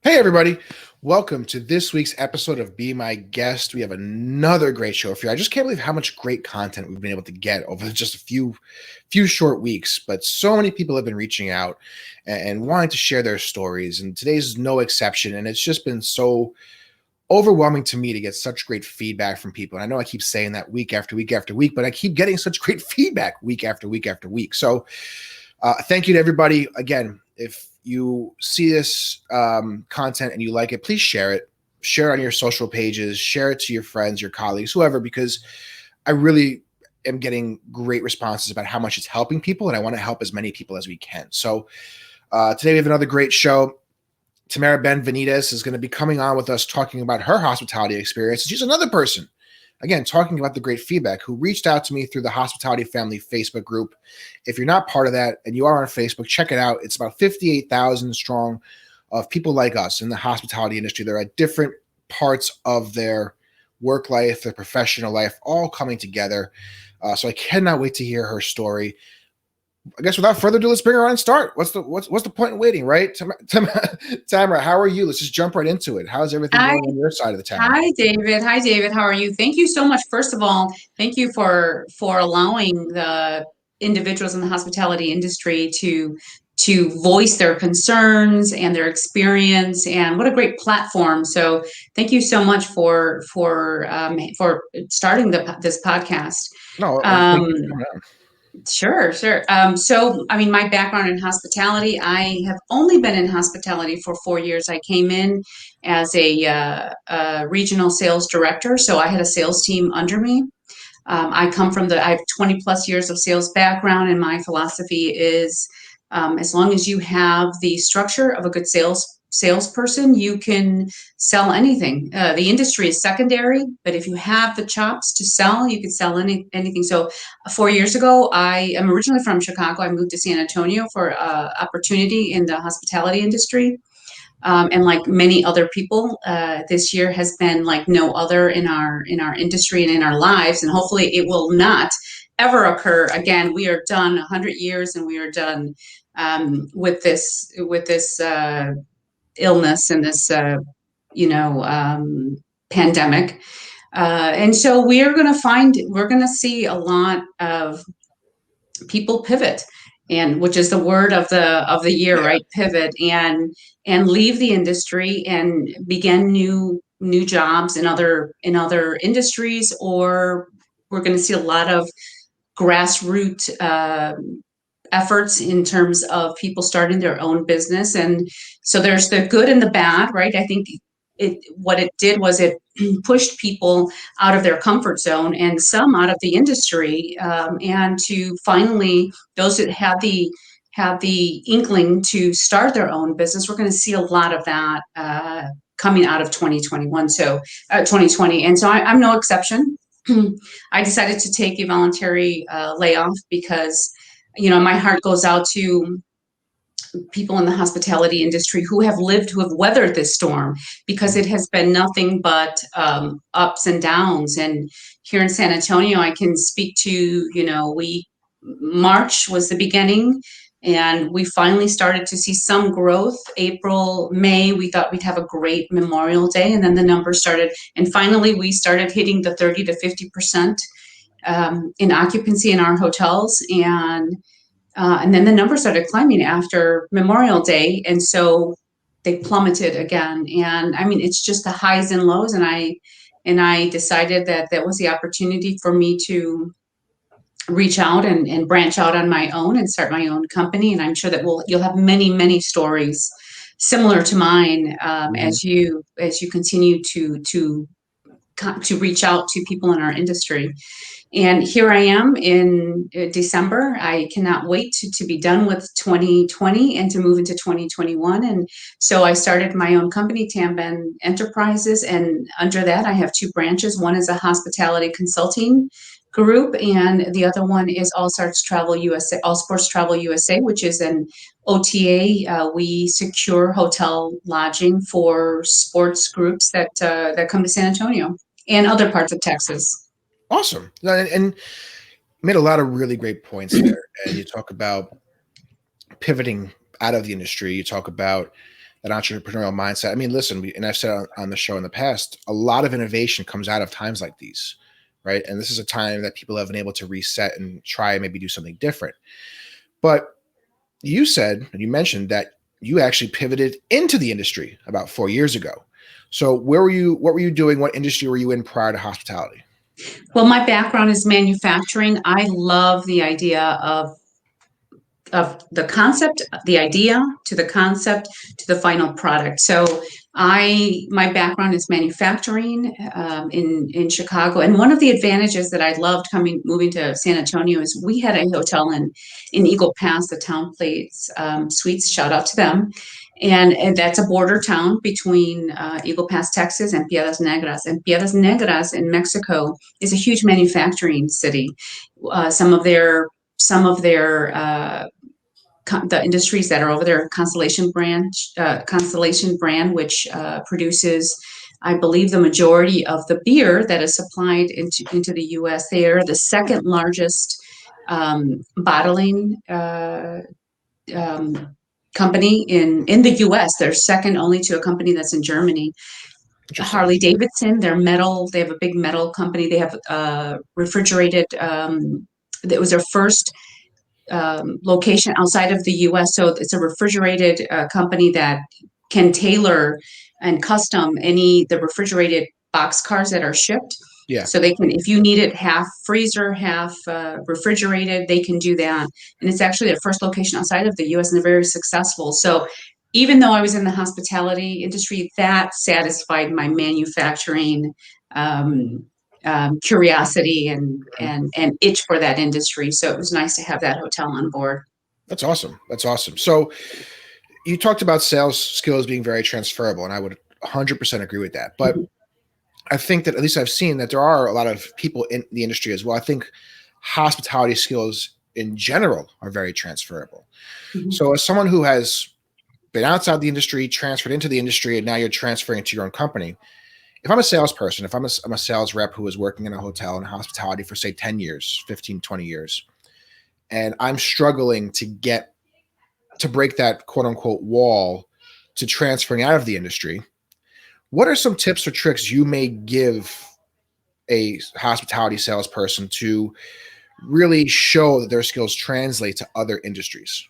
Hey, everybody. Welcome to this week's episode of Be My Guest. We have another great show for you. I just can't believe how much great content we've been able to get over just a few short weeks. But so many people have been reaching out and wanting to share their stories. And today's no exception. And it's just been so overwhelming to me to get such great feedback from people. And I know I keep saying that week after week after week, but I keep getting such great feedback week after week after week. So thank you to everybody. Again, if you see this content and you like it, please share it. Share it on your social pages. Share it to your friends, your colleagues, whoever, because I really am getting great responses about how much it's helping people, and I want to help as many people as we can. So today we have another great show. Tamara Benavides is going to be coming on with us talking about her hospitality experience. She's another person, again, talking about the great feedback, who reached out to me through the Hospitality Family Facebook group. If you're not part of that and you are on Facebook, check it out. It's about 58,000 strong of people like us in the hospitality industry. They're at different parts of their work life, their professional life, all coming together. So I cannot wait to hear her story. I guess without further ado, let's bring her on and start. What's the point in waiting, right? Tamara, how are you? Let's just jump right into it. How's everything Hi, going on your side of the town? hi, David. Hi, David. How are you? Thank you so much. First of all, thank you for allowing the individuals in the hospitality industry to voice their concerns and their experience. And what a great platform! So, thank you so much for starting this podcast. No, thank Um, you for coming on. Sure, sure. I mean, my background in hospitality, I have only been in hospitality for 4 years. I came in as a regional sales director, so I had a sales team under me. I have 20 plus years of sales background, and my philosophy is as long as you have the structure of a good salesperson, you can sell anything. The industry is secondary, but if you have the chops to sell, you can sell anything. So 4 years ago, I am originally from Chicago. I moved to San Antonio for opportunity in the hospitality industry. And like many other people, this year has been like no other in our industry and in our lives, and hopefully it will not ever occur again. We are done 100 years, and we are done with this illness and this you know pandemic. And so we're going to see a lot of people pivot, and which is the word of the year, Yeah. right? Pivot and leave the industry and begin new jobs in other industries. Or we're going to see a lot of grassroots efforts in terms of people starting their own business. And so there's the good and the bad, right? I think what it did was it pushed people out of their comfort zone and some out of the industry, and to finally those that have the inkling to start their own business. We're going to see a lot of that coming out of 2021, so 2020, and so I'm no exception. I decided to take a voluntary layoff because, my heart goes out to people in the hospitality industry who have weathered this storm, because it has been nothing but ups and downs. And here in San Antonio, I can speak to, March was the beginning, and we finally started to see some growth. April, May, we thought we'd have a great Memorial Day, and then the numbers started, and finally we started hitting the 30 to 50% in occupancy in our hotels. And then the numbers started climbing after Memorial Day. And so they plummeted again. And I mean, it's just the highs and lows. And I decided that that was the opportunity for me to reach out and branch out on my own and start my own company. And I'm sure that you'll have many, many stories similar to mine, Mhm. as you continue to reach out to people in our industry. And here I am in December. I cannot wait to be done with 2020 and to move into 2021. And so I started my own company, Tamben Enterprises. And under that, I have two branches. One is a hospitality consulting group, and the other one is All Sports Travel USA, All Sports Travel USA, which is an OTA. We secure hotel lodging for sports groups that come to San Antonio and other parts of Texas. Awesome. And made a lot of really great points there. And you talk about pivoting out of the industry. You talk about that entrepreneurial mindset. I mean, listen, and I've said on the show in the past, a lot of innovation comes out of times like these, right? And this is a time that people have been able to reset and try and maybe do something different. But you said, and you mentioned that you actually pivoted into the industry about 4 years ago. So where were you? What were you doing? What industry were you in prior to hospitality? Well, my background is manufacturing. I love the idea of the concept, the idea to the concept to the final product. So my background is manufacturing in Chicago, and one of the advantages that I loved moving to San Antonio is we had a hotel in Eagle Pass, the Town Place Suites. Shout out to them. And that's a border town between Eagle Pass, Texas, and Piedras Negras. And Piedras Negras in Mexico is a huge manufacturing city. Some of their the industries that are over there, Constellation brand, which produces, I believe, the majority of the beer that is supplied into the U.S. They are the second largest bottling company in the U.S. They're second only to a company that's in Germany. Interesting. Harley Davidson, they're metal. They have a big metal company. They have refrigerated. It was their first location outside of the U.S. So it's a refrigerated company that can tailor and custom the refrigerated box cars that are shipped. Yeah, So they can, if you need it half freezer, half refrigerated, they can do that. And it's actually their first location outside of the U.S. and they're very successful. So even though I was in the hospitality industry, that satisfied my manufacturing curiosity and itch for that industry. So it was nice to have that hotel on board. that's awesome. That's awesome. So you talked about sales skills being very transferable, and I would 100% agree with that. But Mhm. I think that at least I've seen that there are a lot of people in the industry as well. I think hospitality skills in general are very transferable. Mhm. So as someone who has been outside the industry, transferred into the industry, and now you're transferring to your own company, if I'm a salesperson, if I'm a sales rep who is working in a hotel and hospitality for say 10 years, 15, 20 years, and I'm struggling to break that quote unquote wall to transferring out of the industry, what are some tips or tricks you may give a hospitality salesperson to really show that their skills translate to other industries?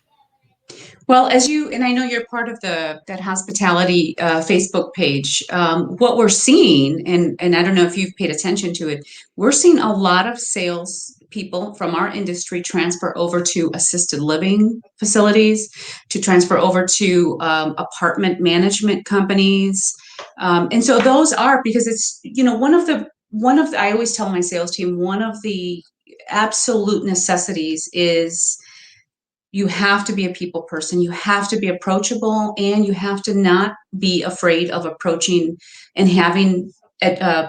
Well, and I know you're part of that hospitality Facebook page. What we're seeing, and I don't know if you've paid attention to it, we're seeing a lot of sales people from our industry transfer over to assisted living facilities, to transfer over to apartment management companies, and so those are because it's one of the I always tell my sales team one of the absolute necessities is you have to be a people person. You have to be approachable and you have to not be afraid of approaching and having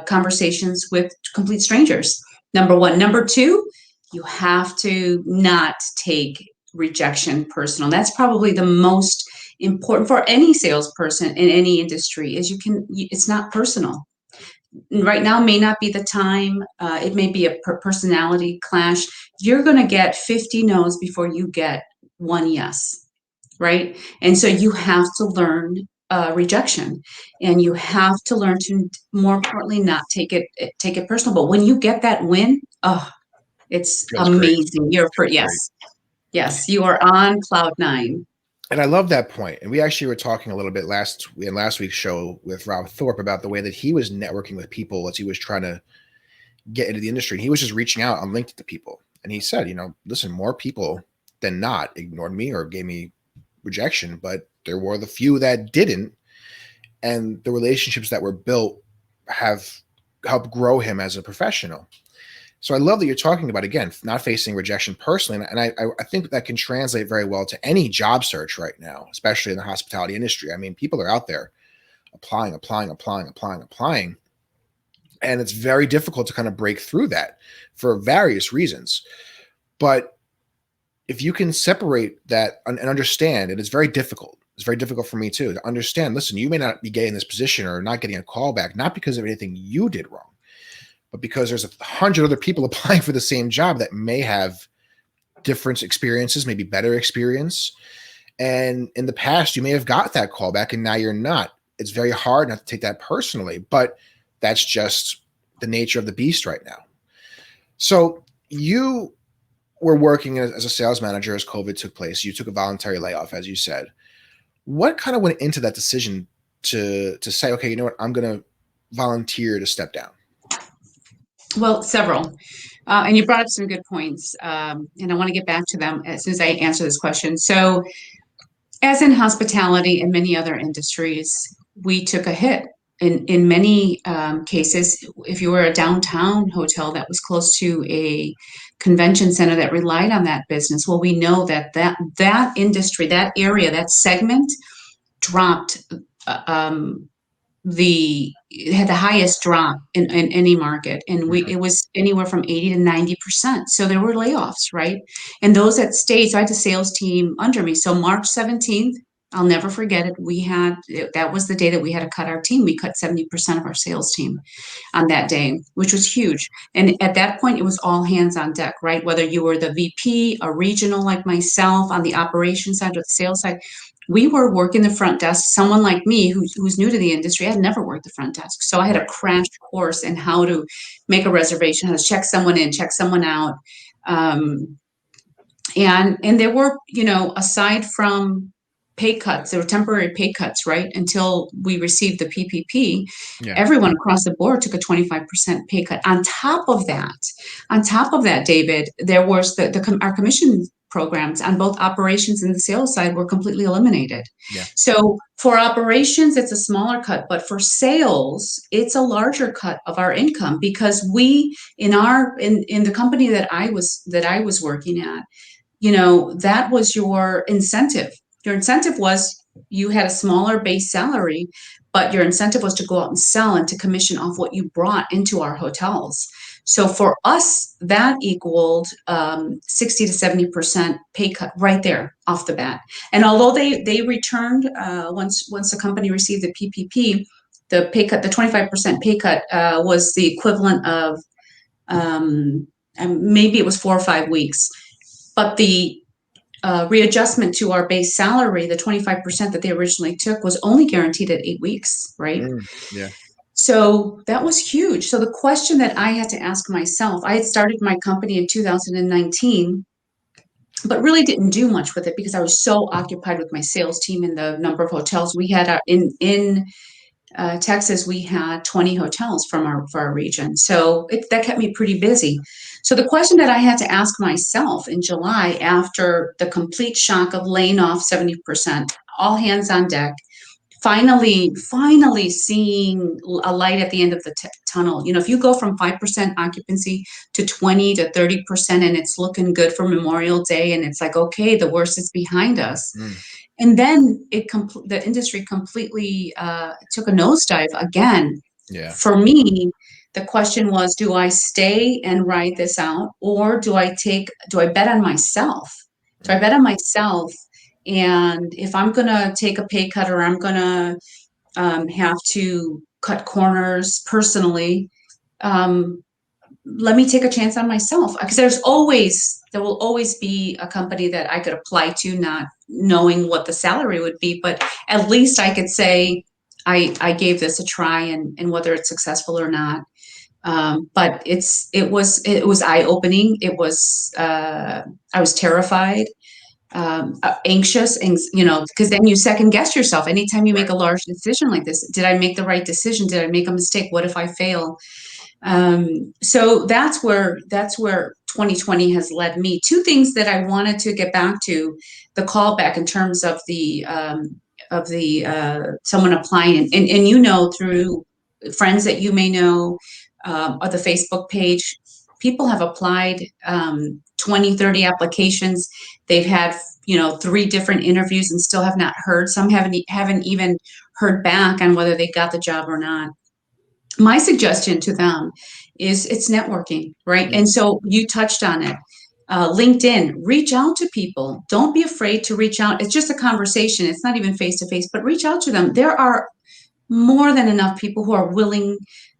conversations with complete strangers. Number one. Number two, you have to not take rejection personal. That's probably the most important for any salesperson in any industry is it's not personal. Right now may not be the time. It may be a personality clash. You're going to get 50 no's before you get one yes, right? And so you have to learn rejection, and you have to learn to, more importantly, not take it personal. But when you get that win, oh, it's Feels great. amazing. You're for Feels great. yes, yes, you are on cloud nine. And I love that point. And we actually were talking a little bit in last week's show with Rob Thorpe about the way that he was networking with people as he was trying to get into the industry. And he was just reaching out on LinkedIn to people. And he said, listen, more people than not ignored me or gave me rejection, but there were the few that didn't. And the relationships that were built have helped grow him as a professional. So I love that you're talking about, again, not facing rejection personally. And I think that can translate very well to any job search right now, especially in the hospitality industry. I mean, people are out there applying. And it's very difficult to kind of break through that for various reasons. But if you can separate that and understand, and it's very difficult. It's very difficult for me too to understand. Listen, you may not be getting this position or not getting a call back, not because of anything you did wrong, but because there's 100 other people applying for the same job that may have different experiences, maybe better experience. And in the past, you may have got that call back and now you're not. It's very hard not to take that personally, but that's just the nature of the beast right now. So you were working as a sales manager as COVID took place. You took a voluntary layoff, as you said. What kind of went into that decision to say, okay, you know what, I'm going to volunteer to step down? Well, several. And you brought up some good points, and I want to get back to them as soon as I answer this question. So, as in hospitality and many other industries, we took a hit. In many cases, if you were a downtown hotel that was close to a convention center that relied on that business, well, we know that industry, that area, that segment dropped. It had the highest drop in any market, and Mhm. it was anywhere from 80 to 90%. So there were layoffs, right? And those that stayed, so I had a sales team under me. So March 17th, I'll never forget it. That was the day that we had to cut our team. We cut 70% of our sales team on that day, which was huge. And at that point, it was all hands on deck, right? Whether you were the VP, a regional like myself, on the operations side or the sales side, we were working the front desk. Someone like me who's new to the industry, I had never worked the front desk. So I had a Right. crash course in how to make a reservation, how to check someone in, check someone out. Um, and there were, aside from pay cuts, there were temporary pay cuts, right? Until we received the PPP, Yeah. everyone across the board took a 25% pay cut. On top of that, David, there was our commission programs on both operations and the sales side were completely eliminated. Yeah. So for operations, it's a smaller cut, but for sales, it's a larger cut of our income because we in the company that I was working at, that was your incentive. Your incentive was you had a smaller base salary, but your incentive was to go out and sell and to commission off what you brought into our hotels. So for us, that equaled 60 to 70% pay cut right there off the bat. And although they returned once the company received the PPP, the pay cut, the 25% pay cut was the equivalent of maybe it was 4 or 5 weeks, but the readjustment to our base salary, the 25% that they originally took, was only guaranteed at 8 weeks, right? Yeah. So that was huge. So the question that I had to ask myself, I had started my company in 2019, but really didn't do much with it because I was so occupied with my sales team and the number of hotels we had in Texas. We had 20 hotels for our region, so that kept me pretty busy. So the question that I had to ask myself in July, after the complete shock of laying off 70%, all hands on deck, finally seeing a light at the end of the tunnel. If you go from 5% occupancy to 20 to 30%, and it's looking good for Memorial Day, and it's like, okay, the worst is behind us. Mm. And then the industry completely took a nosedive again. Yeah. For me, the question was, do I stay and ride this out, or do I bet on myself? Do I Mm. bet on myself? And if I'm going to take a pay cut, or I'm going to have to cut corners personally, um, let me take a chance on myself, because there will always be a company that I could apply to, not knowing what the salary would be, but at least I could say I gave this a try, and whether it's successful or not. But it was eye opening. I was terrified, anxious, and because then you second guess yourself anytime you make Right. a large decision like this. Did I make the right decision? Did I make a mistake? What if I fail? So that's where 2020 has led me. Two things that I wanted to get back to: the callback in terms of the someone applying, and through friends that you may know, or the Facebook page, people have applied 20, 30 applications. They've had 3 different interviews and still have not heard. Some haven't even heard back on whether they got the job or not. My suggestion to them is it's networking, right? Mm. And so you touched on it. LinkedIn, reach out to people. Don't be afraid to reach out. It's just a conversation. It's not even face to face, but reach out to them. There are more than enough people who are willing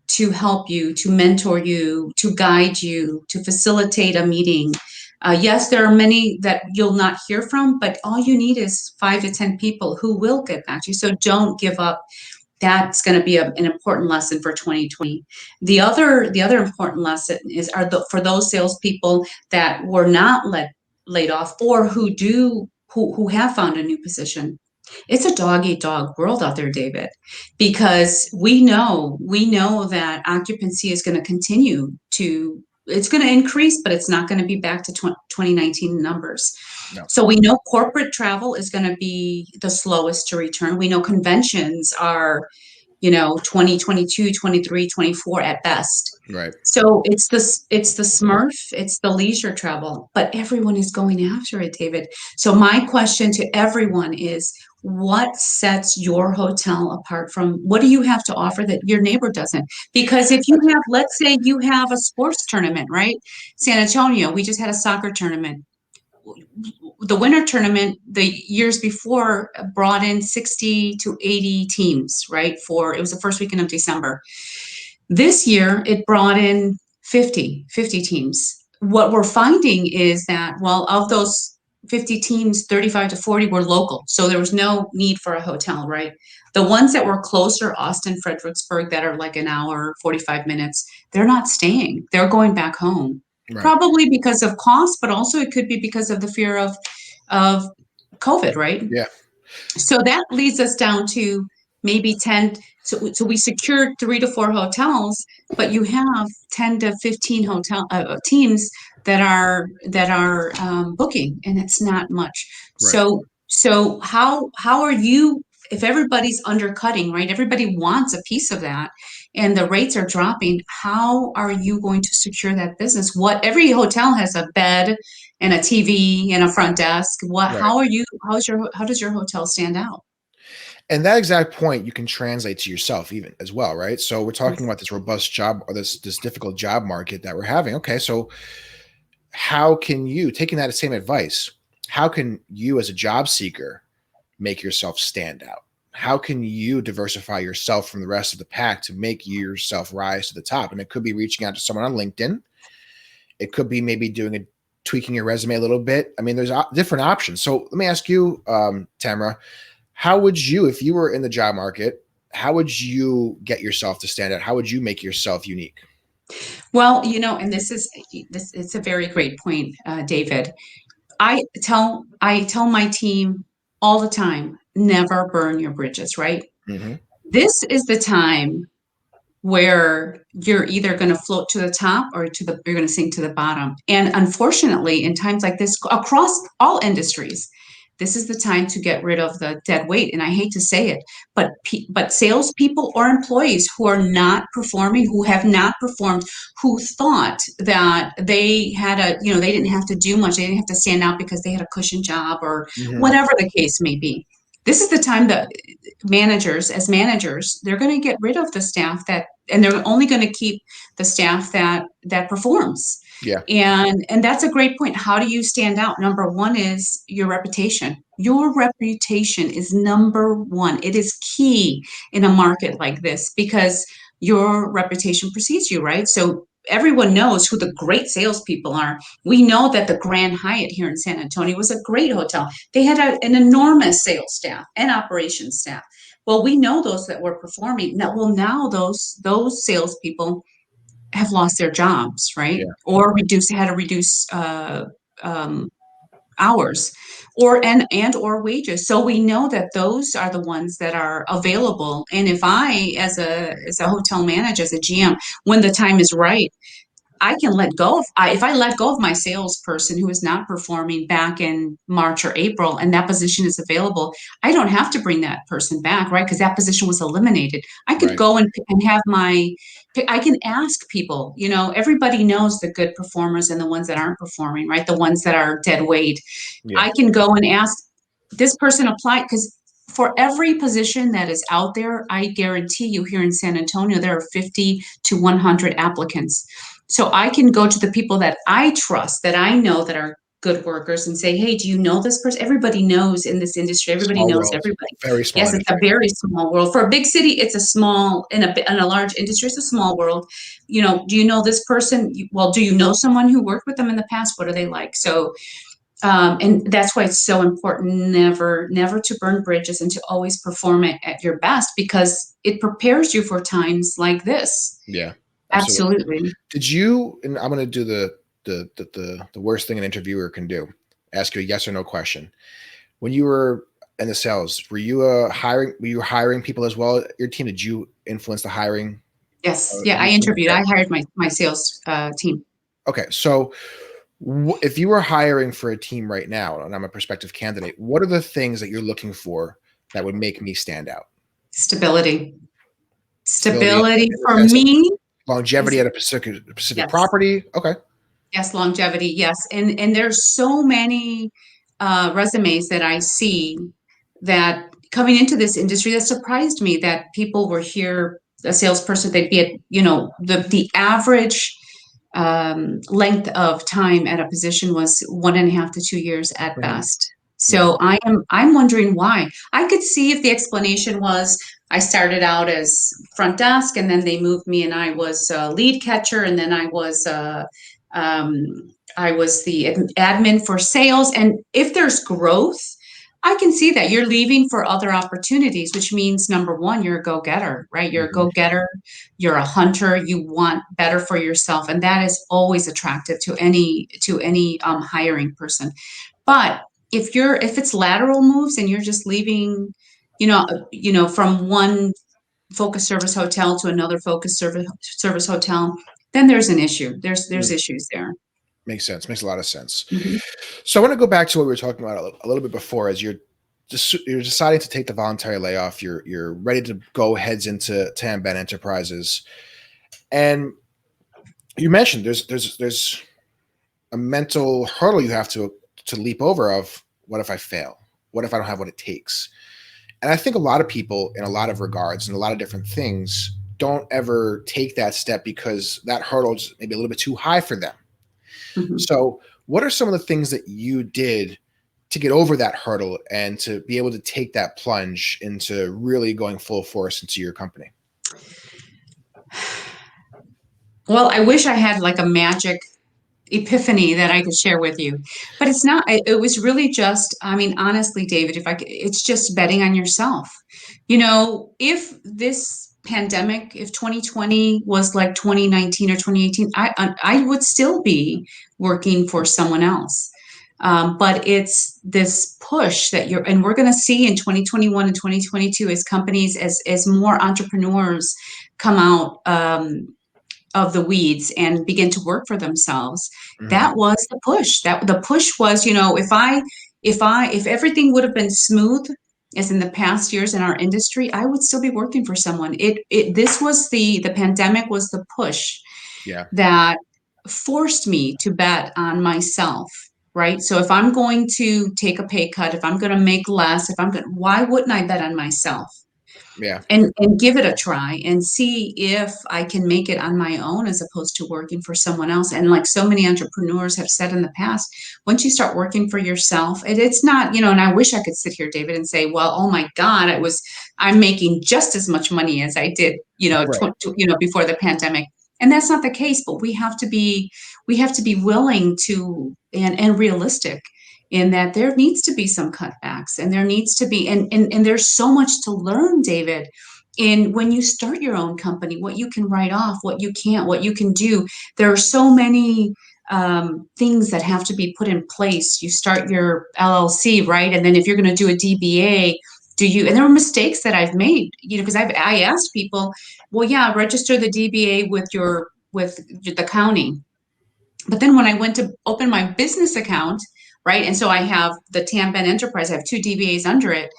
to help you, to mentor you, to guide you, to facilitate a meeting. Yes, there are many that you'll not hear from, but all you need is 5 to 10 people who will get back to you. So don't give up. That's going to be an important lesson for 2020. The other important lesson is for those salespeople that were not laid off, or who have found a new position. It's a dog eat dog world out there, David, because we know that occupancy is going to continue to it's going to increase, but it's not going to be back to 2019 numbers. No. So we know corporate travel is going to be the slowest to return. We know conventions are 2022, 23, 24 at best. Right. So it's the Smurf, it's the leisure travel, but everyone is going after it, David. So my question to everyone is, what sets your hotel apart from what do you have to offer that your neighbor doesn't? Because if you have, let's say you have a sports tournament, right? San Antonio, we just had a soccer tournament. The winter tournament the years before brought in 60 to 80 teams, right? It was the first weekend of December. This year it brought in 50 teams. What we're finding is that, well, of those 50 teams, 35 to 40 were local. So there was no need for a hotel, right? The ones that were closer, Austin, Fredericksburg, that are like an hour, 45 minutes, they're not staying. They're going back home. Right. Probably because of cost, but also it could be because of the fear of COVID, right? Yeah. So that leads us down to maybe 10. So we secured 3 to 4 hotels, but you have 10 to 15 hotel teams that are booking, and it's not much. Right. So how are you? If everybody's undercutting, right? Everybody wants a piece of that, and the rates are dropping. How are you going to secure that business? Every hotel has a bed and a TV and a front desk. Right. How does your hotel stand out? And that exact point you can translate to yourself even as well, right? So we're talking Yes. about this robust job or this difficult job market that we're having. Okay, so how can you, taking that same advice, how can you as a job seeker make yourself stand out? How can you diversify yourself from the rest of the pack to make yourself rise to the top? And it could be reaching out to someone on LinkedIn. It could be maybe tweaking your resume a little bit. I mean, there's different options. So let me ask you, Tamara, how would you, if you were in the job market, how would you get yourself to stand out? How would you make yourself unique? Well, and this it's a very great point, David. I tell my team all the time, never burn your bridges, right? Hmm. This is the time where you're either going to float to the top or you're going to sink to the bottom. And unfortunately, in times like this, across all industries, this is the time to get rid of the dead weight. And I hate to say it, but salespeople or employees who are not performing, who have not performed, who thought that they had they didn't have to do much, they didn't have to stand out because they had a cushion job or Hmm. whatever the case may be. This is the time that managers, they're going to get rid of the staff and they're only going to keep the staff that performs. Yeah. And that's a great point. How do you stand out? Number one is your reputation. Your reputation is number one. It is key in a market like this because your reputation precedes you, right? So everyone knows who the great salespeople are. We know that the Grand Hyatt here in San Antonio was a great hotel. They had an enormous sales staff and operations staff. Well, we know those that were performing. Now those salespeople have lost their jobs, right? Yeah. Or had to reduce um, hours, or wages. So we know that those are the ones that are available. And if I, as a hotel manager, as a GM, when the time is right, I can let go of if I let go of my salesperson who is not performing back in March or April and that position is available, I don't have to bring that person back, right? Because that position was eliminated. I could Right. go and have I can ask people, everybody knows the good performers and the ones that aren't performing, right? The ones that are dead weight. Yeah. I can go and ask this person apply because for every position that is out there, I guarantee you here in San Antonio, there are 50 to 100 applicants. So I can go to the people that I trust, that I know that are good workers and say, hey, do you know this person? Everybody knows in this industry. Everybody Small knows world, everybody. very small Yes, it's a industry. very small world. For a big city, it's a small, in a large industry, it's a small world. Do you know this person? Well, do you know someone who worked with them in the past? What are they like? So, and that's why it's so important never to burn bridges and to always perform it at your best, because it prepares you for times like this. Yeah, absolutely. Absolutely. Did you? And I'm going to do the worst thing an interviewer can do: ask you a yes or no question. When you were in the sales, were you hiring? Were you hiring people as well? Your team, did you influence the hiring Yes. of Yeah, I your team? interviewed. Okay. I hired my sales team. Okay. So if you were hiring for a team right now, and I'm a prospective candidate, what are the things that you're looking for that would make me stand out? Stability. Stability Stability in the for sense of me longevity is at a specific yes. property. Okay. Yes, longevity, yes. And there's so many resumes that I see that coming into this industry that surprised me that people were here, a salesperson, they'd be at, the average length of time at a position was 1.5 to 2 years at Mhm. best. Yeah. So I'm wondering why. I could see if the explanation was I started out as front desk and then they moved me and I was a lead catcher and then I was the admin for sales. And if there's growth, I can see that you're leaving for other opportunities, which means number one, you're a go-getter, right? You're a Mhm. go-getter, you're a hunter, you want better for yourself. And that is always attractive to any hiring person. But if it's lateral moves and you're just leaving, from one focus service hotel to another focus service hotel, then there's an issue. There's Mm. issues there. Makes sense. Makes a lot of sense. Mhm. So I want to go back to what we were talking about a little bit before. As you're deciding to take the voluntary layoff, you're ready to go heads into Tamben Enterprises, and you mentioned there's a mental hurdle you have to leap over of what if I fail? What if I don't have what it takes? And I think a lot of people, in a lot of regards and a lot of different things, don't ever take that step because that hurdle is maybe a little bit too high for them. Mhm. So, what are some of the things that you did to get over that hurdle and to be able to take that plunge into really going full force into your company? Well, I wish I had like a magic epiphany that I could share with you, but it's not. It was really just, I mean, honestly, David, if I could, it's just betting on yourself. If this pandemic, if 2020 was like 2019 or 2018, I would still be working for someone else. But it's this push and we're going to see in 2021 and 2022 as companies, as more entrepreneurs come out, of the weeds and begin to work for themselves. Mhm. That was the push. That the push was, if everything would have been smooth as in the past years in our industry, I would still be working for someone. This was the pandemic was the push Yeah, that forced me to bet on myself. Right. So if I'm going to take a pay cut, if I'm going to make less, why wouldn't I bet on myself? yeah, And give it a try and see if I can make it on my own as opposed to working for someone else. And like so many entrepreneurs have said in the past, once you start working for yourself, it's not, and I wish I could sit here, David, and say, well, oh my God, I'm making just as much money as I did, right. before the pandemic. And that's not the case, but we have to be willing to and realistic in that there needs to be some cutbacks and there needs to be and there's so much to learn, David, in when you start your own company, what you can write off, what you can't, what you can do. There are so many things that have to be put in place. You start your LLC, right? And then if you're going to do a DBA, and there were mistakes that I've made, because I asked people, well, yeah, register the DBA with the county. But then when I went to open my business account, right, and so I have the Tamben Enterprise, I have two DBAs under it.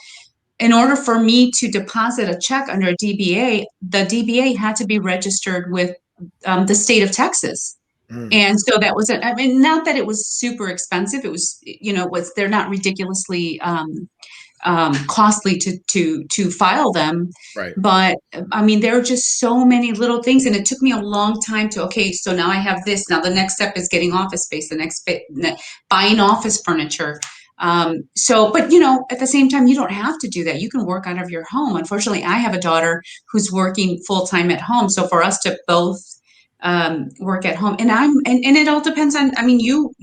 In order for me to deposit a check under a DBA, the DBA had to be registered with the state of Texas. Mm. And so that was, not that it was super expensive. It was, they're not ridiculously costly to file them. Right. But I mean, there are just so many little things, and it took me a long time to, okay, so now I have this. Now the next step is getting office space. The next bit, buying office furniture. But at the same time, you don't have to do that. You can work out of your home. Unfortunately, I have a daughter who's working full time at home. So for us to both work at home, and it all depends on. I mean, you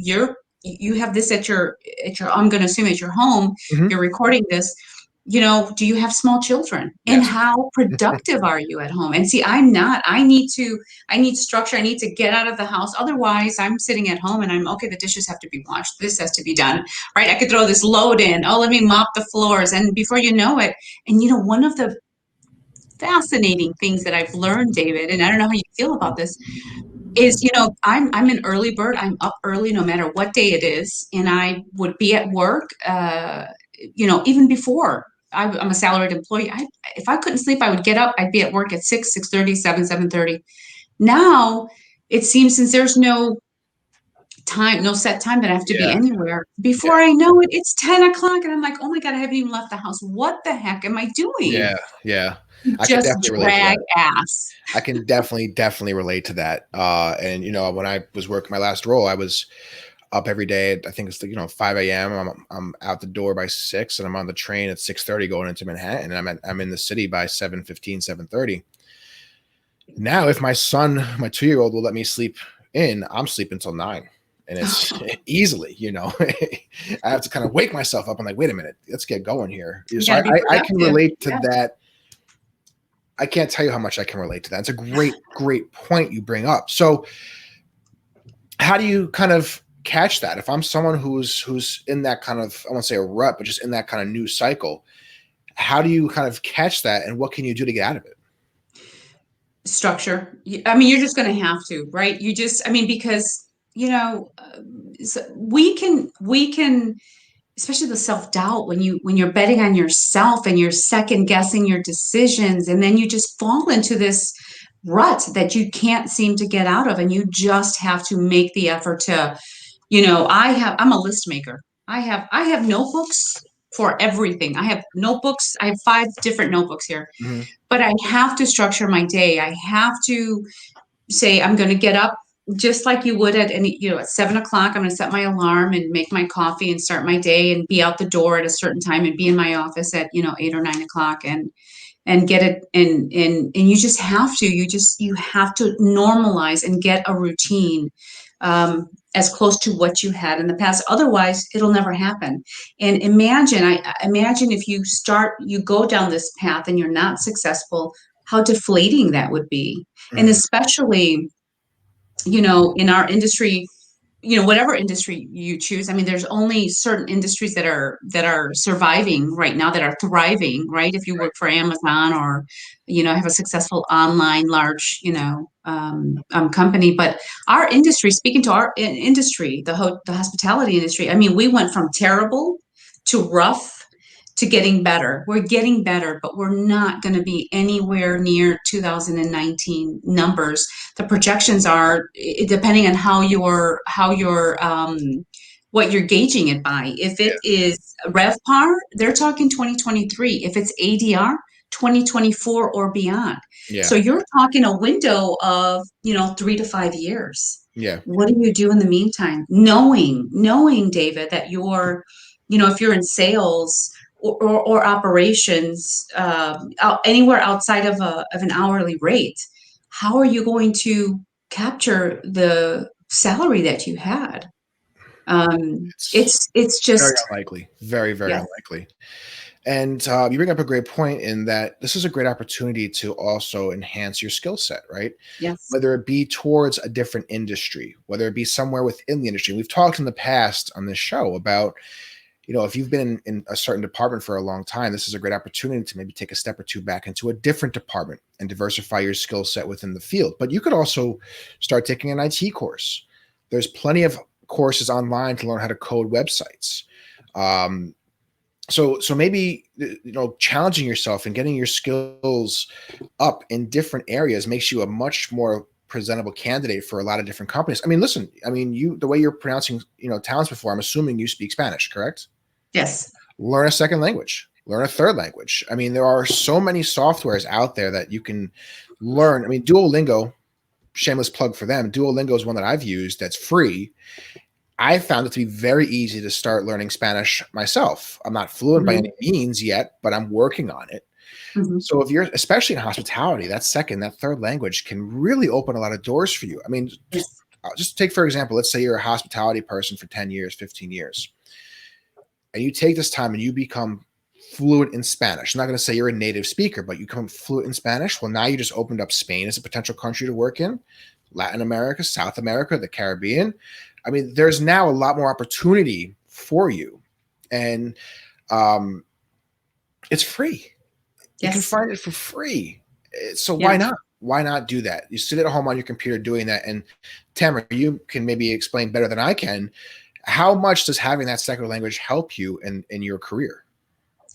have this at your. I'm going to assume at your home. Hmm. You're recording this. Do you have small children? And Yes. how productive are you at home? And see, I'm not. I need structure. I need to get out of the house. Otherwise, I'm sitting at home and I'm okay. The dishes have to be washed. This has to be done, right? I could throw this load in. Oh, let me mop the floors. And before you know it, and one of the fascinating things that I've learned, David, and I don't know how you feel about this, is I'm an early bird. I'm up early no matter what day it is, and I would be at work even before I'm a salaried employee. If I couldn't sleep, I would get up. I'd be at work at 6, 6:30, 7, 7:30. Now it seems, since there's no time, no set time that I have to be Yeah. anywhere, Yeah. before I know it, it's 10 o'clock, and I'm like, oh my God, I haven't even left the house. What the heck am I doing? Yeah. Yeah. I can Just definitely relate to drag that. ass. I can definitely relate to that. And when I was working my last role, I was up every day. I think it's 5 a.m. I'm out the door by 6, and I'm on the train at 6:30 going into Manhattan, and I'm in the city by 7:15, 7:30. Now, if my son, my 2-year-old, will let me sleep in, I'm sleeping until 9. And it's easily, I have to kind of wake myself up. I'm like, wait a minute, let's get going here. You So got to be I can productive. relate to Yeah. that. I can't tell you how much I can relate to that. It's a great point you bring up. So how do you kind of catch that? If I'm someone who's in that kind of, I won't say a rut, but just in that kind of new cycle, how do you kind of catch that, and what can you do to get out of it? Structure. I mean, you're just going to have to, right? I mean, because, we can, especially the self-doubt when you're betting on yourself and you're second guessing your decisions, and then you just fall into this rut that you can't seem to get out of, and you just have to make the effort to, I'm a list maker. I have notebooks for everything. I have notebooks. I have 5 different notebooks here, Hmm. but I have to structure my day. I have to say I'm going to get up just like you would at 7 o'clock. I'm going to set my alarm and make my coffee and start my day and be out the door at a certain time and be in my office at 8 or 9 o'clock, and get it. And you just have to, you have to normalize and get a routine, as close to what you had in the past. Otherwise, it'll never happen. And imagine if you go down this path and you're not successful, how deflating that would be. And Hmm. especially, in our industry, whatever industry you choose. I mean, there's only certain industries that are surviving right now, that are thriving, right? If you work for Amazon, or have a successful online large company. But our industry, speaking to our industry, the hospitality industry, I mean, we went from terrible to rough to getting better. We're getting better, but we're not going to be anywhere near 2019 numbers. The projections are, depending on what you're gauging it by. If it is RevPAR, they're talking 2023. If it's ADR, 2024 or beyond. Yeah. So you're talking a window of 3 to 5 years. Yeah. What do you do in the meantime? Knowing, David, that if you're in sales or operations, anywhere outside of an hourly rate, how are you going to capture the salary that you had? It's It's very just, unlikely. Very, very yes, unlikely. And you bring up a great point in that this is a great opportunity to also enhance your skill set, right? yes, Whether it be towards a different industry, whether it be somewhere within the industry. We've talked in the past on this show about, if you've been in a certain department for a long time, this is a great opportunity to maybe take a step or two back into a different department and diversify your skill set within the field. But you could also start taking an IT course. There's plenty of courses online to learn how to code websites. Um, so maybe challenging yourself and getting your skills up in different areas makes you a much more presentable candidate for a lot of different companies. I mean, listen, the way you're pronouncing talents before, I'm assuming you speak Spanish, correct? yes. learn a second language, learn a third language. I mean, there are so many softwares out there that you can learn. I mean, Duolingo, shameless plug for them. Duolingo is one that I've used that's free. I found it to be very easy to start learning Spanish myself. I'm not fluent by Mhm, any means yet, but I'm working on it. mhm. So if you're, especially in hospitality, that second, that third language can really open a lot of doors for you. I mean, Yes. just take for example, let's say you're a hospitality person for 10 years, 15 years, and you take this time and you become fluent in Spanish. I'm not going to say you're a native speaker, but you become fluent in Spanish. Well, now you just opened up Spain as a potential country to work in, Latin America, South America, the Caribbean. I mean, there's now a lot more opportunity for you. And um, it's free. You can Yes. find it for free. So why Yeah. not? Why not do that? You sit at home on your computer doing that. And Tamara, you can maybe explain better than I can. How much does having that second language help you in your career?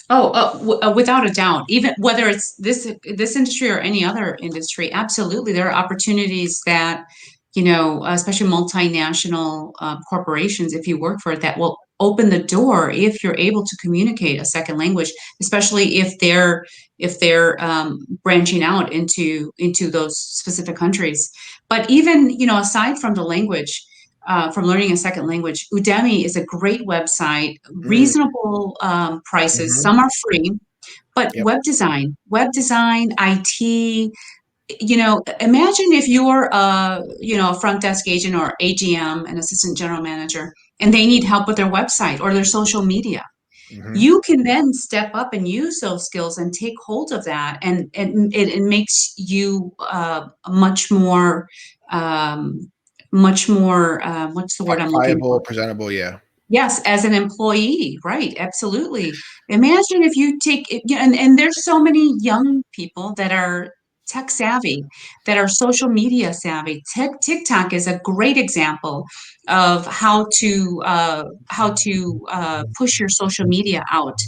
Oh, without a doubt. Even whether it's this industry or any other industry, absolutely, there are opportunities that, especially multinational corporations, if you work for it, that will open the door if you're able to communicate a second language, especially if they're branching out into those specific countries. But even, aside from the language, from learning a second language. Udemy is a great website, Mm, reasonable prices. mhm. Some are free, but Yep. web design, IT. Imagine if you're a front desk agent or AGM, an assistant general manager, and they need help with their website or their social media. Hmm. You can then step up and use those skills and take hold of that, and it makes you um, much more. What's the word I'm looking for? Viable, presentable, yeah. Yes, as an employee, right? Absolutely. Imagine if you and there's so many young people that are tech savvy, that are social media savvy. TikTok is a great example of how to push your social media out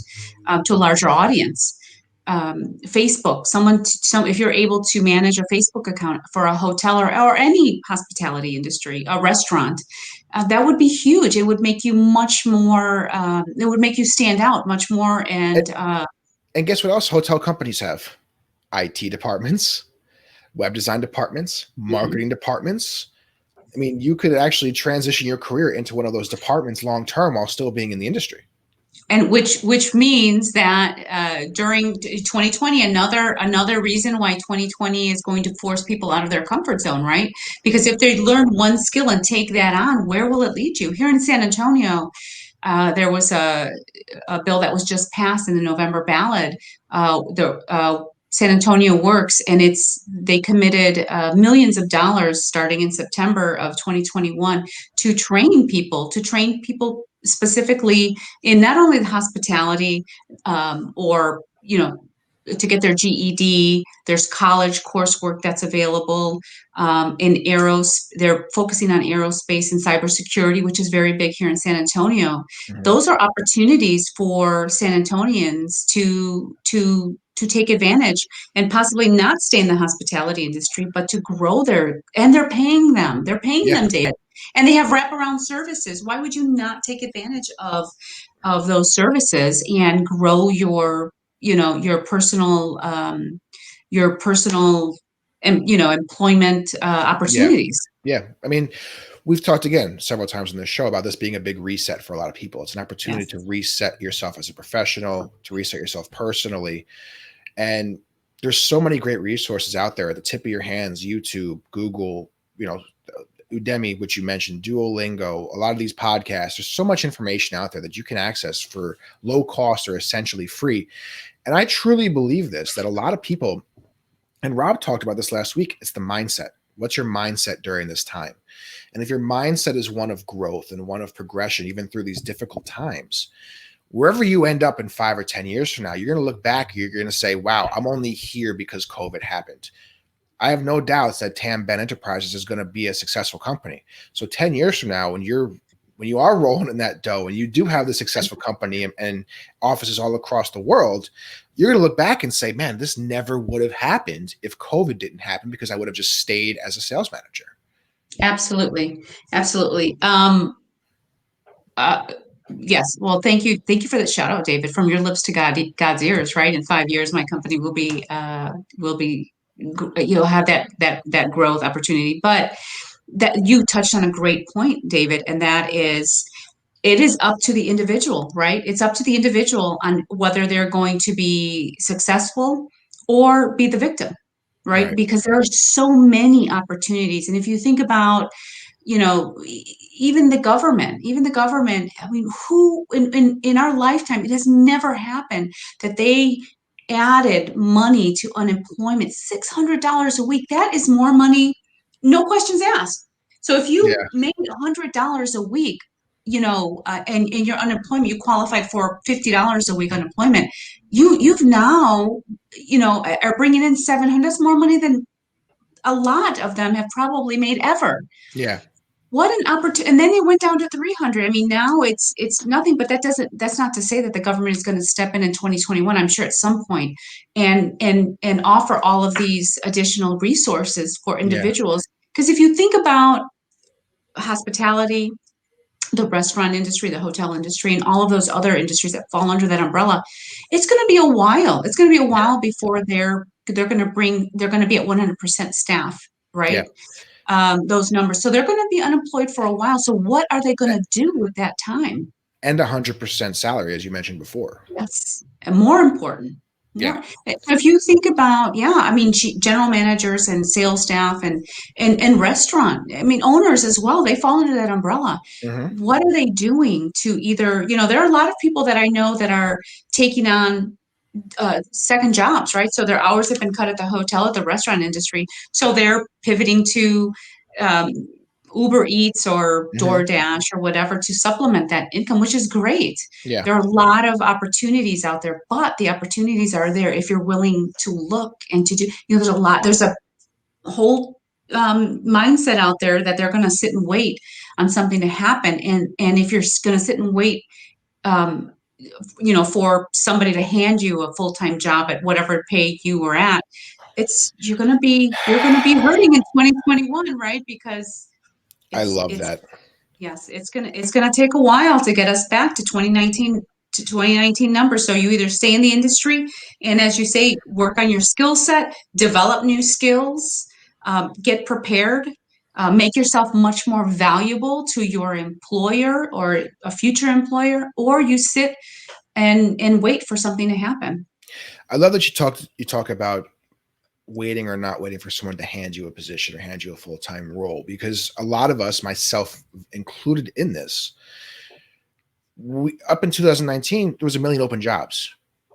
to a larger audience. Facebook, if you're able to manage a Facebook account for a hotel or any hospitality industry, a restaurant, that would be huge. It would make you much more, it would make you stand out much more. And, And and guess what else hotel companies have? IT departments, web design departments, mhm. marketing departments. I mean, you could actually transition your career into one of those departments long term while still being in the industry. And which means that during 2020, another reason why 2020 is going to force people out of their comfort zone, right? Because if they learn one skill and take that on, where will it lead you? Here in San Antonio, there was a bill that was just passed in the November ballot, the San Antonio Works, and they committed millions of dollars starting in September of 2021 to train people specifically in not only the hospitality or to get their GED. There's college coursework that's available in aeros. They're focusing on aerospace and cybersecurity, which is very big here in San Antonio. Mhm. Those are opportunities for San Antonians to take advantage and possibly not stay in the hospitality industry, but to grow and they're paying them. They're paying Yeah. them, David. And they have wraparound services. Why would you not take advantage of those services and grow your personal employment Yeah. opportunities? Yeah. I mean, we've talked again several times on this show about this being a big reset for a lot of people. It's an opportunity Yes. to reset yourself as a professional, to reset yourself personally. And there's so many great resources out there at the tip of your hands: YouTube, Google, Udemy, which you mentioned, Duolingo, a lot of these podcasts. There's so much information out there that you can access for low cost or essentially free. And I truly believe this, that a lot of people, and Rob talked about this last week, it's the mindset. What's your mindset during this time? And if your mindset is one of growth and one of progression, even through these difficult times, wherever you end up in 5 or 10 years from now, you're going to look back, you're going to say, wow, I'm only here because COVID happened. I have no doubts that Tam Ben Enterprises is going to be a successful company. So 10 years from now, when you are rolling in that dough and you do have the successful company and offices all across the world, you're going to look back and say, man, this never would have happened if COVID didn't happen, because I would have just stayed as a sales manager. Absolutely. Absolutely. Uh, Yes. Well, thank you. Thank you for that shout out, David, from your lips to God's ears, right? In 5 years, my company will be, you'll have that growth opportunity. But that you touched on a great point, David, and that is it is up to the individual, right? It's up to the individual on whether they're going to be successful or be the victim, right? Right. Because there are so many opportunities. And if you think about, even the government, I mean, who in our lifetime, it has never happened that they added money to unemployment, $600 a week. That is more money, no questions asked. So if you Yeah. made $100 a week, and in your unemployment, you qualified for $50 a week unemployment, you've now, are bringing in 700. That's more money than a lot of them have probably made ever. Yeah. What an opportunity. And then it went down to 300. I mean, now it's nothing, but that's not to say that the government is going to step in 2021. I'm sure at some point and offer all of these additional resources for Yeah. individuals. Because if you think about hospitality, the restaurant industry, the hotel industry, and all of those other industries that fall under that umbrella, it's going to be a while. It's going to be a while before they're going to be at 100% staff, Yeah. right? Those numbers. So they're going to be unemployed for a while. So what are they going to do with that time? And 100% salary, as you mentioned before. That's more important. Yeah. More. If you think about, yeah, I mean, general managers and sales staff and restaurant, I mean, owners as well, they fall under that umbrella. Hmm. What are they doing to either, there are a lot of people that I know that are taking on second jobs, right? So their hours have been cut at the hotel, at the restaurant industry. So they're pivoting to um, Uber Eats or Hmm. DoorDash or whatever to supplement that income, which is great. Yeah. There are a lot of opportunities out there, but the opportunities are there if you're willing to look and to do, there's a whole mindset out there that they're going to sit and wait on something to happen. And if you're going to sit and wait, um, for somebody to hand you a full-time job at whatever pay you were at, you're gonna be hurting in 2021, right? Because I it's love it's that. yes, it's gonna take a while to get us back to 2019 numbers. So you either stay in the industry and, as you say, work on your skill set, develop new skills, get prepared, make yourself much more valuable to your employer or a future employer, or you sit and wait for something to happen. I love that you talk about waiting or not waiting for someone to hand you a position or hand you a full-time role, because a lot of us, myself included in this, up in 2019 there was a million open jobs.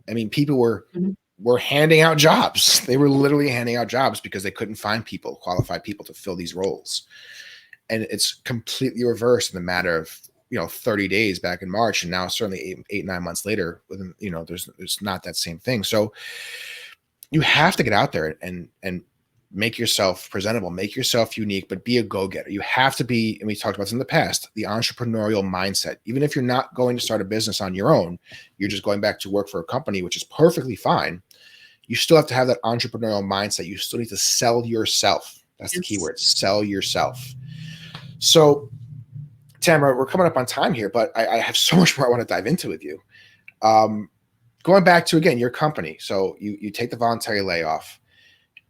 I mean, people Mhm. were handing out jobs. They were literally handing out jobs because they couldn't find people, qualified people to fill these roles. And it's completely reversed in the matter of 30 days back in March, and now certainly 8 9 months later, within there's not that same thing. So you have to get out there and make yourself presentable, make yourself unique, but be a go-getter. You have to be, and we talked about this in the past, the entrepreneurial mindset. Even if you're not going to start a business on your own, you're just going back to work for a company, which is perfectly fine. You still have to have that entrepreneurial mindset. You still need to sell yourself. That's the key Yes. word, sell yourself. So, Tamara, we're coming up on time here, but I have so much more I want to dive into with you. Um, Going back to, again, your company. So you take the voluntary layoff,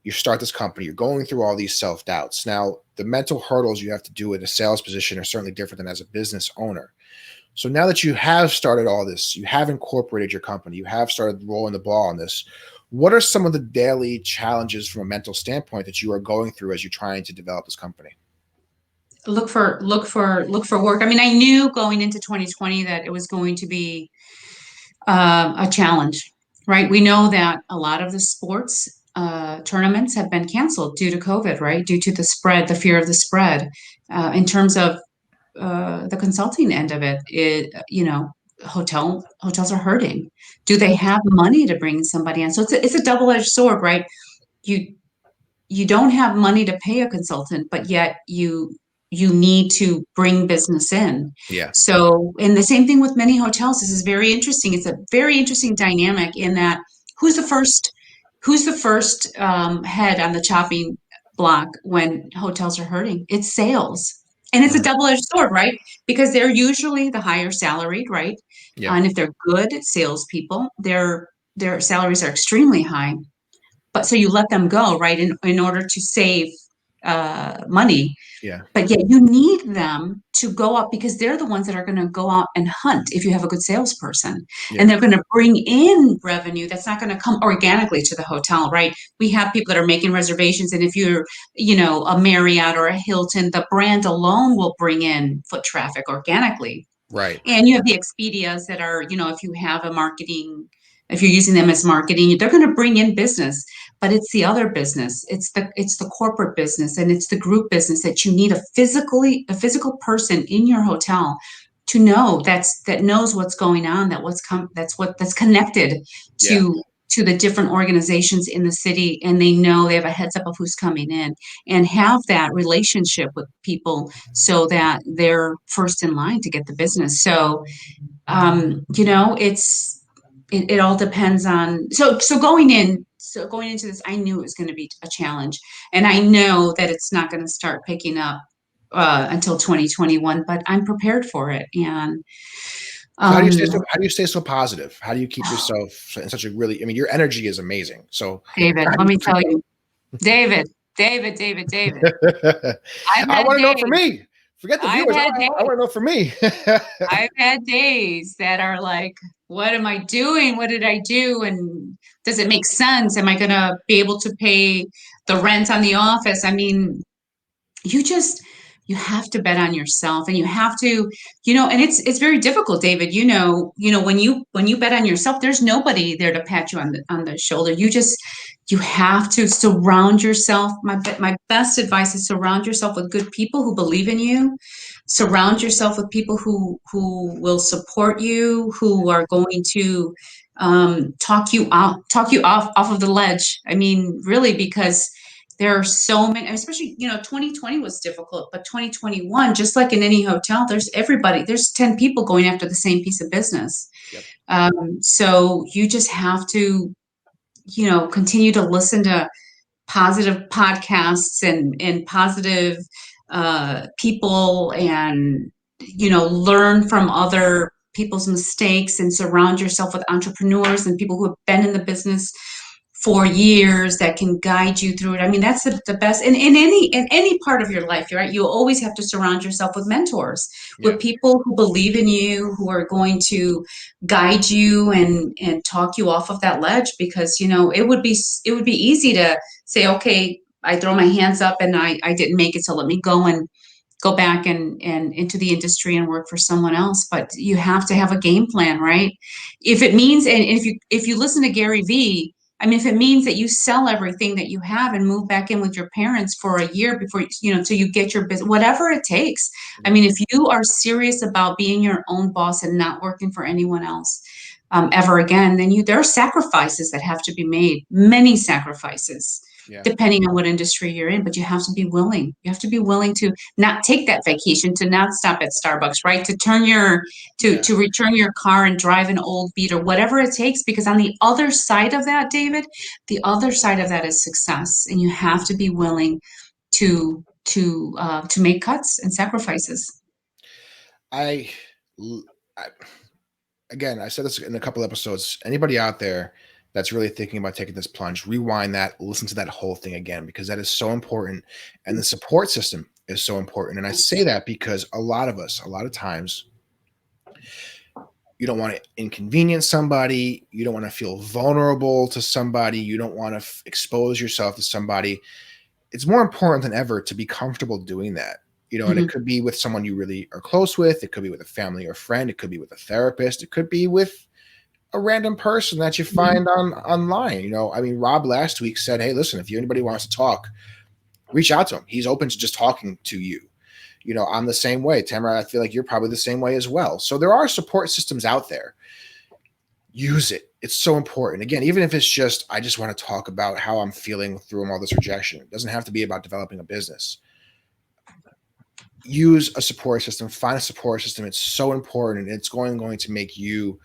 you start this company, you're going through all these self-doubts. Now, the mental hurdles you have to do in a sales position are certainly different than as a business owner. So now that you have started all this, you have incorporated your company, you have started rolling the ball on this, what are some of the daily challenges from a mental standpoint that you are going through as you're trying to develop this company? Look for work. I mean, I knew going into 2020 that it was going to be a challenge, right? We know that a lot of the sports tournaments have been canceled due to COVID, right? Due to the spread, the fear of the spread. In terms of the consulting end of it, hotels are hurting. Do they have money to bring somebody in? So it's a double-edged sword, right? You you don't have money to pay a consultant, but yet you need to bring business in. Yeah. So, and the same thing with many hotels. This is very interesting. It's a very interesting dynamic in that who's the first who's the first head on the chopping block when hotels are hurting? It's sales. And it's a Mhm. double-edged sword, right? Because they're usually the higher salaried, right? Yeah. And if they're good salespeople, their salaries are extremely high. But so you let them go, right, in order to save money. Yeah. But yet you need them to go up because they're the ones that are going to go out and hunt if you have a good salesperson. And Yeah. they're going to bring in revenue that's not going to come organically to the hotel, right? We have people that are making reservations. And if you're, a Marriott or a Hilton, the brand alone will bring in foot traffic organically. Right. And you have the Expedias that are, if you have a marketing, if you're using them as marketing, they're going to bring in business, but it's the other business. It's the corporate business and it's the group business that you need a physical person in your hotel to know that knows what's going on, that's connected Yeah. to the different organizations in the city, and they know they have a heads up of who's coming in and have that relationship with people so that they're first in line to get the business. So, it all depends on, going into this, I knew it was going to be a challenge, and I know that it's not going to start picking up until 2021, but I'm prepared for it. And So um, how do you stay so positive? How do you keep yourself in such a really, I mean, your energy is amazing. So David, how do let you me keep tell you, David, going? I've I had want to know for days, me. Forget the I've viewers. had I days want to know for me. I've had days that are like, what am I doing? What did I do? And does it make sense? Am I going to be able to pay the rent on the office? I mean, you just you have to bet on yourself, and you have to, and it's very difficult, David. When you bet on yourself, there's nobody there to pat you on the shoulder. You have to surround yourself. My best advice is surround yourself with good people who believe in you. Surround yourself with people who will support you, who are going to talk you off of the ledge. I mean, really, because there are so many, especially, 2020 was difficult, but 2021, just like in any hotel, there's 10 people going after the same piece of business. Yep. So you just have to, continue to listen to positive podcasts and positive people, and learn from other people's mistakes, and surround yourself with entrepreneurs and people who have been in the business for years that can guide you through it. I mean, that's the best in any part of your life. You're right. You always have to surround yourself with mentors, Yeah. with people who believe in you, who are going to guide you and talk you off of that ledge, because it would be easy to say, okay, I throw my hands up and I didn't make it, so let me go back and into the industry and work for someone else. But you have to have a game plan, right? If it means, and if you listen to Gary Vee, I mean, if it means that you sell everything that you have and move back in with your parents for a year before, till you get your business, whatever it takes. I Yeah. mean, if you are serious about being your own boss and not working for anyone else ever again, then there are sacrifices that have to be made, many sacrifices, Yeah. depending on what industry you're in. But you have to be willing. You have to be willing to not take that vacation, to not stop at Starbucks, right? To turn your to Yeah. to return your car and drive an old Beat, or whatever it takes, because on the other side of that, David, the other side of that is success, and you have to be willing to make cuts and sacrifices. I, I again, I said this in a couple episodes. Anybody out there that's really thinking about taking this plunge, rewind that, listen to that whole thing again, because that is so important. And the support system is so important. And I say that because a lot of us, a lot of times, you don't want to inconvenience somebody. You don't want to feel vulnerable to somebody. You don't want to expose yourself to somebody. It's more important than ever to be comfortable doing that. And it Mhm. could be with someone you really are close with. It could be with a family or friend. It could be with a therapist. It could be with a random person that you Mhm. find online. I mean, Rob last week said, "Hey, listen, if anybody wants to talk, reach out to him. He's open to just talking to you." I'm the same way. Tamara, I feel like you're probably the same way as well. So there are support systems out there. Use it. It's so important. Again, even if it's just, I just want to talk about how I'm feeling through all this rejection. It doesn't have to be about developing a business. Use a support system. Find a support system. It's so important. It's going to make you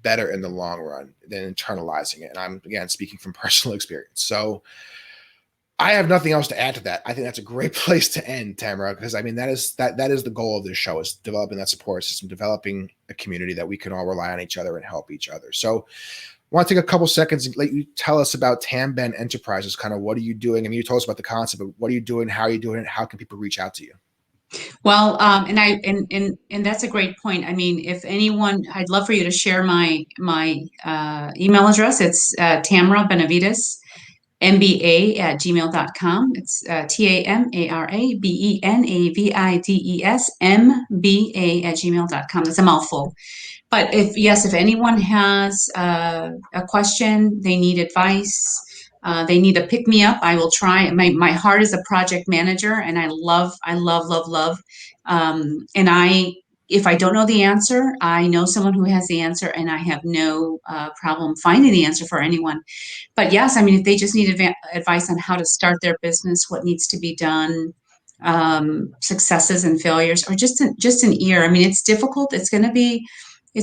better in the long run than internalizing it. And I'm, again, speaking from personal experience. So I have nothing else to add to that. I think that's a great place to end, Tamara, because I mean that is the goal of this show, is developing that support system, developing a community that we can all rely on each other and help each other. So I want to take a couple seconds and let you tell us about TamBen Enterprises. Kind of what are you doing? I mean, you told us about the concept, but what are you doing? How are you doing it? How can people reach out to you? Well, and that's a great point. I mean, if anyone, I'd love for you to share my email address. It's Tamara Benavides, MBA@gmail.com. It's TAMARA BENAVIDES MBA@gmail.com. It's a mouthful. But if anyone has a question, they need advice, they need a pick me up, I will try. My heart is a project manager, and I love. And if I don't know the answer, I know someone who has the answer, and I have no problem finding the answer for anyone. But yes, I mean, if they just need advice on how to start their business, what needs to be done, successes and failures, or just an ear. I mean, it's difficult. It's going to be, a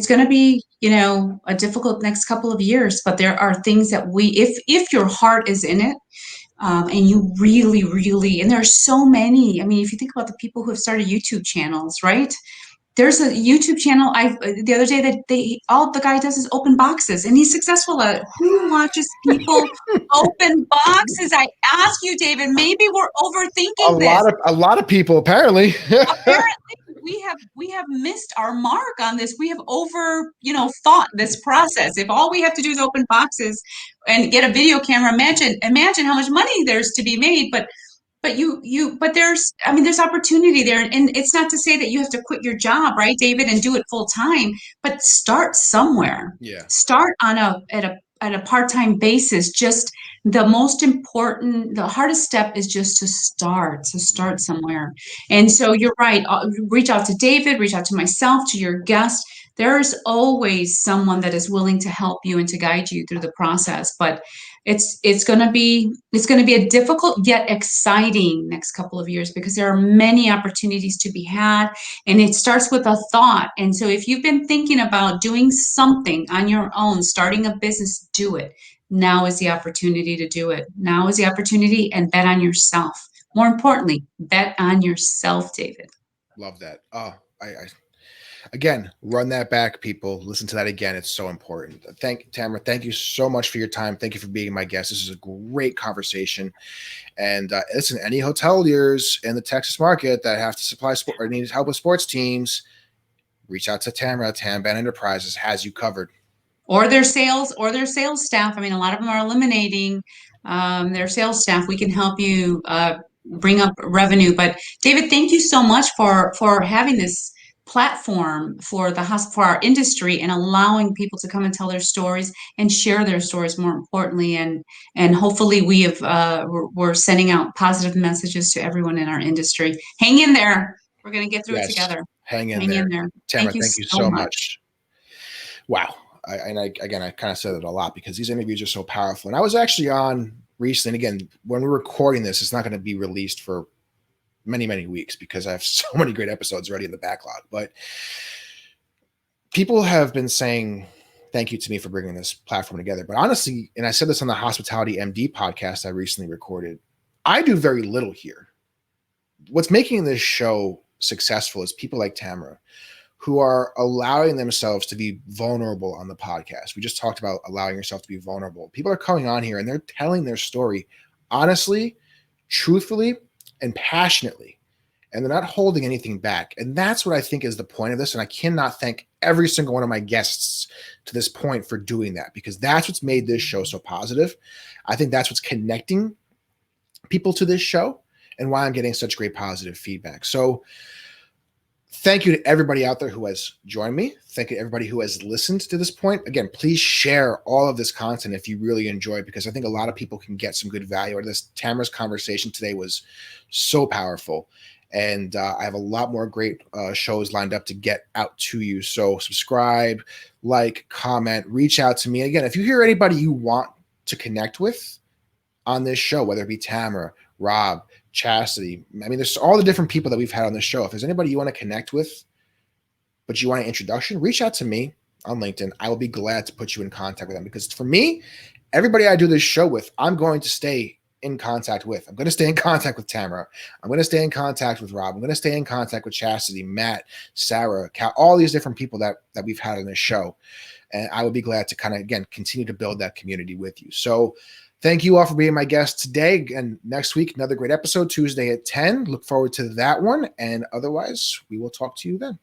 difficult next couple of years, but there are things that if your heart is in it, and you really, really, and there are so many. I mean, if you think about the people who have started YouTube channels, right? There's a YouTube channel I the other day that all the guy does is open boxes, and he's successful at it. Who watches people open boxes? I ask you, David, maybe we're overthinking this. A lot of people apparently. Apparently we have missed our mark on this. We have thought this process. If all we have to do is open boxes and get a video camera, imagine how much money there's to be made. But there's opportunity there, and it's not to say that you have to quit your job, right, David, and do it full time, but start somewhere. Yeah. Start at a part-time basis. Just the hardest step is just to start somewhere. And so you're right. Reach out to David, reach out to myself, to your guest. There's always someone that is willing to help you and to guide you through the process. But it's going to be a difficult yet exciting next couple of years, because there are many opportunities to be had, and it starts with a thought. And so if you've been thinking about doing something on your own, starting a business, do it. Now is the opportunity to do it. Now is the opportunity, and bet on yourself. More importantly, bet on yourself, David. Love that. Oh, I again, run that back, people. Listen to that again. It's so important. Tamara. Thank you so much for your time. Thank you for being my guest. This is a great conversation. And listen, any hoteliers in the Texas market that have to supply sport or need help with sports teams, reach out to Tamara. TamBen Enterprises has you covered. Or their sales staff. I mean, a lot of them are eliminating their sales staff. We can help you bring up revenue. But David, thank you so much for having this platform for our industry, and allowing people to come and tell their stories and share their stories, more importantly. And hopefully we're sending out positive messages to everyone in our industry. Hang in there. We're going to get through it Yes, together. hang in Hang there. in there. Tamara, Thank you thank you so so much. much. Wow. Again, I kind of said it a lot because these interviews are so powerful. And I was actually on recently, and again, when we're recording this, it's not going to be released for many, many weeks because I have so many great episodes already in the backlog. But people have been saying thank you to me for bringing this platform together. But honestly, and I said this on the Hospitality MD podcast I recently recorded, I do very little here. What's making this show successful is people like Tamara, who are allowing themselves to be vulnerable on the podcast. We just talked about allowing yourself to be vulnerable. People are coming on here and they're telling their story honestly, truthfully, and passionately. And they're not holding anything back. And that's what I think is the point of this. And I cannot thank every single one of my guests to this point for doing that, because that's what's made this show so positive. I think that's what's connecting people to this show and why I'm getting such great positive feedback. So thank you to everybody out there who has joined me. Thank you to everybody who has listened to this point. Again, please share all of this content if you really enjoy it, because I think a lot of people can get some good value out of this. Tamara's conversation today was so powerful. And I have a lot more great shows lined up to get out to you. So subscribe, like, comment, reach out to me. Again, if you hear anybody you want to connect with on this show, whether it be Tamara, Rob, Chastity, I mean, there's all the different people that we've had on the show. If there's anybody you want to connect with, but you want an introduction, reach out to me on LinkedIn. I will be glad to put you in contact with them, because for me, everybody I do this show with, I'm going to stay in contact with. I'm going to stay in contact with Tamara. I'm going to stay in contact with Rob. I'm going to stay in contact with Chastity, Matt, Sarah, Cal, all these different people that we've had on this show. And I would be glad to kind of, again, continue to build that community with you. So thank you all for being my guest today. And next week, another great episode, Tuesday at 10. Look forward to that one. And otherwise, we will talk to you then.